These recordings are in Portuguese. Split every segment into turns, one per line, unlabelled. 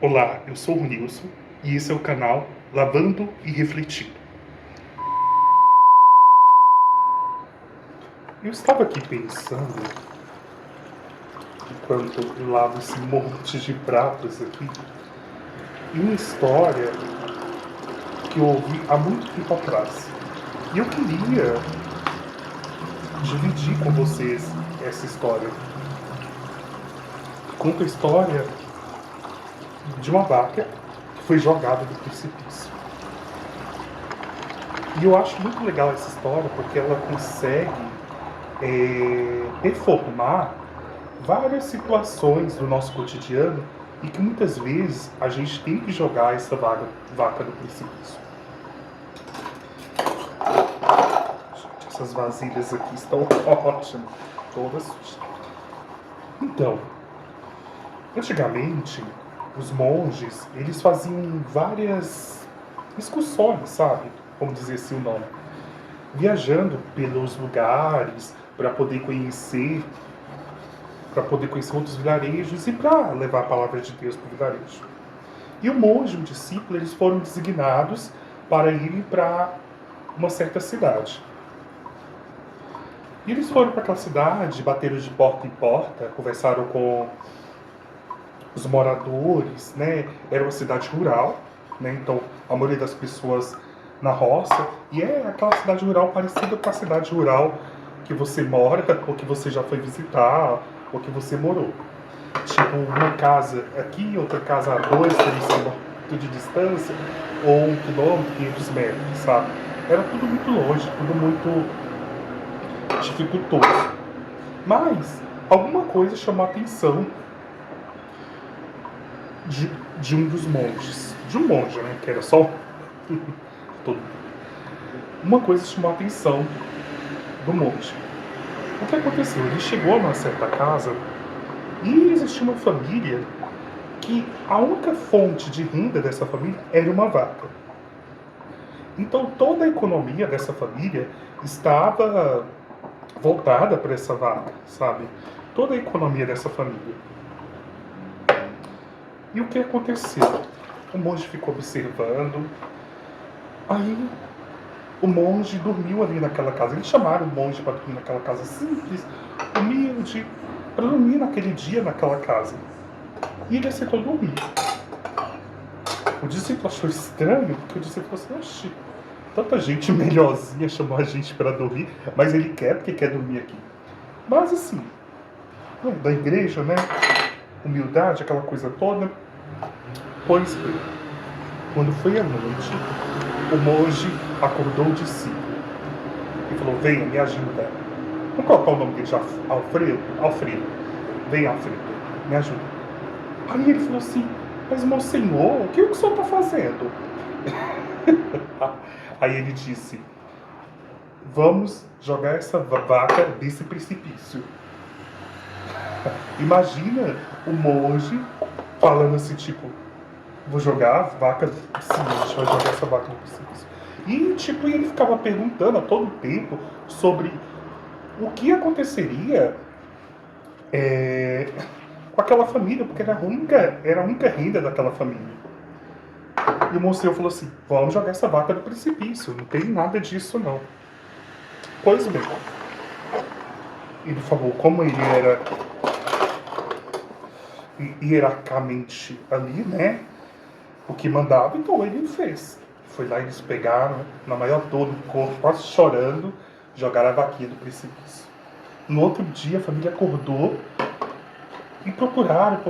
Olá, eu sou o Nilson e esse é o canal Lavando e Refletindo. Eu estava aqui pensando, enquanto eu lavo esse monte de pratos aqui, em uma história que eu ouvi há muito tempo atrás. E eu queria dividir com vocês essa história. Conta a história de uma vaca que foi jogada do precipício. E eu acho muito legal essa história porque ela consegue deformar várias situações do nosso cotidiano e que muitas vezes a gente tem que jogar essa vaca do precipício. Gente, essas vasilhas aqui estão ótimas, todas sujas. Então, antigamente, os monges, eles faziam várias excursões, sabe? Vamos dizer assim o nome. Viajando pelos lugares para poder conhecer outros vilarejos e para levar a palavra de Deus para o vilarejo. E o monge e o discípulo, eles foram designados para irem para uma certa cidade. E eles foram para aquela cidade, bateram de porta em porta, conversaram com os moradores, né? Era uma cidade rural, né? Então a maioria das pessoas na roça, e é aquela cidade rural parecida com a cidade rural que você mora, ou que você já foi visitar, ou que você morou. Tipo, uma casa aqui, outra casa a 2, 3 quilômetros de distância, ou 1 quilômetro, 500 metros, sabe? Era tudo muito longe, tudo muito dificultoso. Mas alguma coisa chamou a atenção de um dos monges. De um monge, né? Que era só todo. Uma coisa chamou a atenção do monge. O que aconteceu? Ele chegou numa certa casa e existia uma família que a única fonte de renda dessa família era uma vaca. Então toda a economia dessa família estava voltada para essa vaca, sabe? Toda a economia dessa família. E o que aconteceu? O monge ficou observando. Aí o monge dormiu ali naquela casa. Eles chamaram o monge para dormir naquela casa simples, humilde, para dormir naquele dia naquela casa. E ele aceitou dormir. O discípulo achou estranho, porque o discípulo falou assim: oxi, tanta gente melhorzinha chamou a gente para dormir, mas ele quer porque quer dormir aqui. Mas assim, da igreja, né? Humildade, aquela coisa toda. Pois bem, quando foi à noite, o monge acordou o discípulo e falou: venha, me ajuda. Vamos colocar o nome dele já, Alfredo? Alfredo. Vem, Alfredo, me ajuda. Aí ele falou assim: mas meu senhor, o que o senhor está fazendo? Aí ele disse: vamos jogar essa vaca desse precipício. Imagina o monge falando assim, tipo, vou jogar a vaca, sim, a gente vai jogar essa vaca no precipício. E tipo, ele ficava perguntando a todo tempo sobre o que aconteceria com aquela família, porque era a única renda daquela família. E o mocinho falou assim: vamos jogar essa vaca no precipício, não tem nada disso não. Pois bem, ele falou como ele era hierarquicamente ali, né, o que mandava, então ele fez. Foi lá, eles pegaram, na maior dor do corpo, quase chorando, jogaram a vaquinha do precipício. No outro dia, a família acordou e procuraram,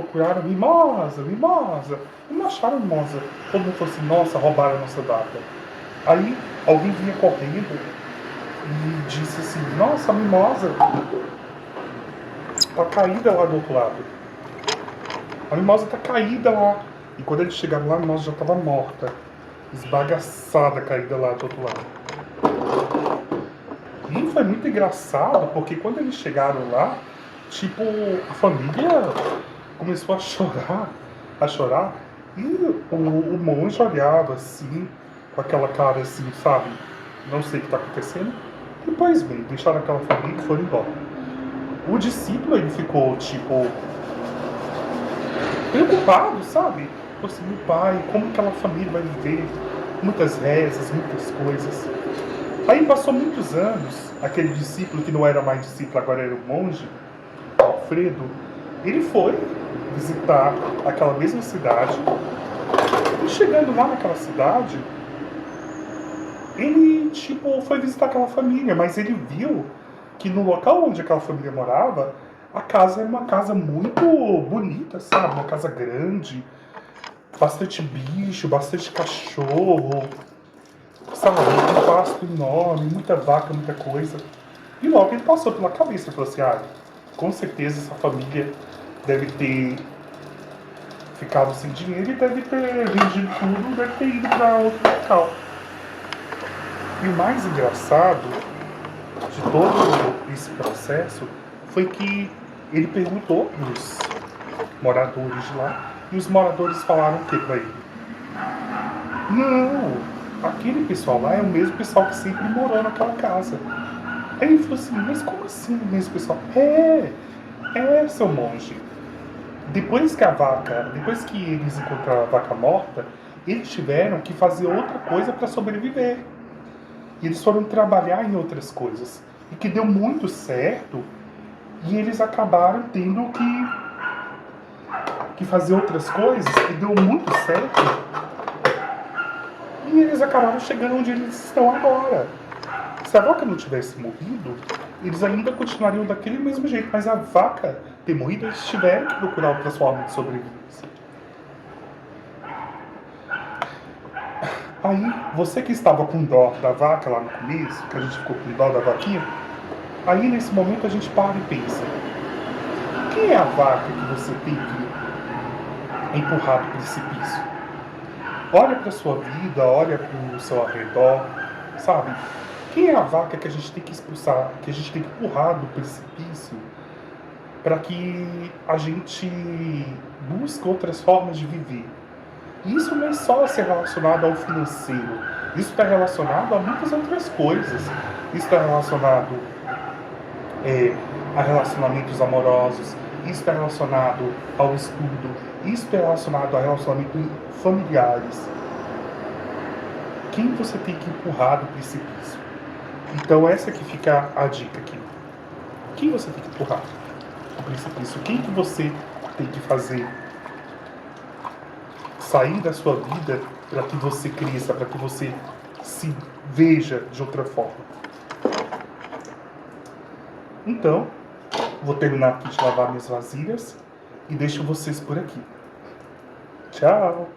mimosa, mimosa. E não acharam mimosa. Todo mundo falou assim: nossa, roubaram a nossa vaca. Aí, alguém vinha correndo e disse assim: nossa, a mimosa tá caída lá do outro lado. A mimosa tá caída lá. E quando eles chegaram lá, a mimosa já estava morta, esbagaçada, caída lá do outro lado. E foi muito engraçado, porque quando eles chegaram lá, tipo, a família começou a chorar, e o monge olhava assim, com aquela cara assim, sabe, não sei o que está acontecendo. E pois bem, deixaram aquela família e foram embora. O discípulo, ele ficou, tipo, preocupado, sabe? conseguir o pai, como aquela família vai viver, muitas rezas, muitas coisas. Aí passou muitos anos, aquele discípulo que não era mais discípulo, agora era o monge, Alfredo, ele foi visitar aquela mesma cidade, e chegando lá naquela cidade, ele, foi visitar aquela família, mas ele viu que no local onde aquela família morava, a casa era uma casa muito bonita, sabe? Uma casa grande, bastante bicho, bastante cachorro, sabe? Um pasto enorme, muita vaca, muita coisa. E logo ele passou pela cabeça e falou assim, com certeza essa família deve ter ficado sem dinheiro e deve ter vendido tudo, deve ter ido para outro local. E o mais engraçado de todo esse processo foi que ele perguntou pros moradores de lá e os moradores falaram o que pra ele? Não, aquele pessoal lá é o mesmo pessoal que sempre morou naquela casa. Aí ele falou assim, mas como assim o mesmo pessoal? Seu monge. Depois que eles encontraram a vaca morta, eles tiveram que fazer outra coisa para sobreviver. E eles foram trabalhar em outras coisas. E que deu muito certo. E eles acabaram tendo que fazer outras coisas. E deu muito certo. E eles acabaram chegando onde eles estão agora. Se a vaca não tivesse morrido, eles ainda continuariam daquele mesmo jeito. Mas a vaca ter morrido, eles tiveram que procurar outras formas de sobrevivência. Aí, você que estava com dó da vaca lá no começo, que a gente ficou com dó da vaquinha, aí nesse momento a gente para e pensa, quem é a vaca que você tem que empurrar do precipício? Olha para sua vida, olha para o seu arredor, sabe? Quem é a vaca que a gente tem que expulsar, que a gente tem que empurrar do precipício para que a gente busque outras formas de viver? Isso não é só ser relacionado ao financeiro. Isso está relacionado a muitas outras coisas. Isso está relacionado a relacionamentos amorosos. Isso está relacionado ao estudo. Isso está relacionado a relacionamentos familiares. Quem você tem que empurrar do precipício? Então essa que fica a dica aqui. Quem você tem que empurrar do precipício? Quem que você tem que fazer sair da sua vida para que você cresça, para que você se veja de outra forma. Então, vou terminar aqui de lavar minhas vasilhas e deixo vocês por aqui. Tchau!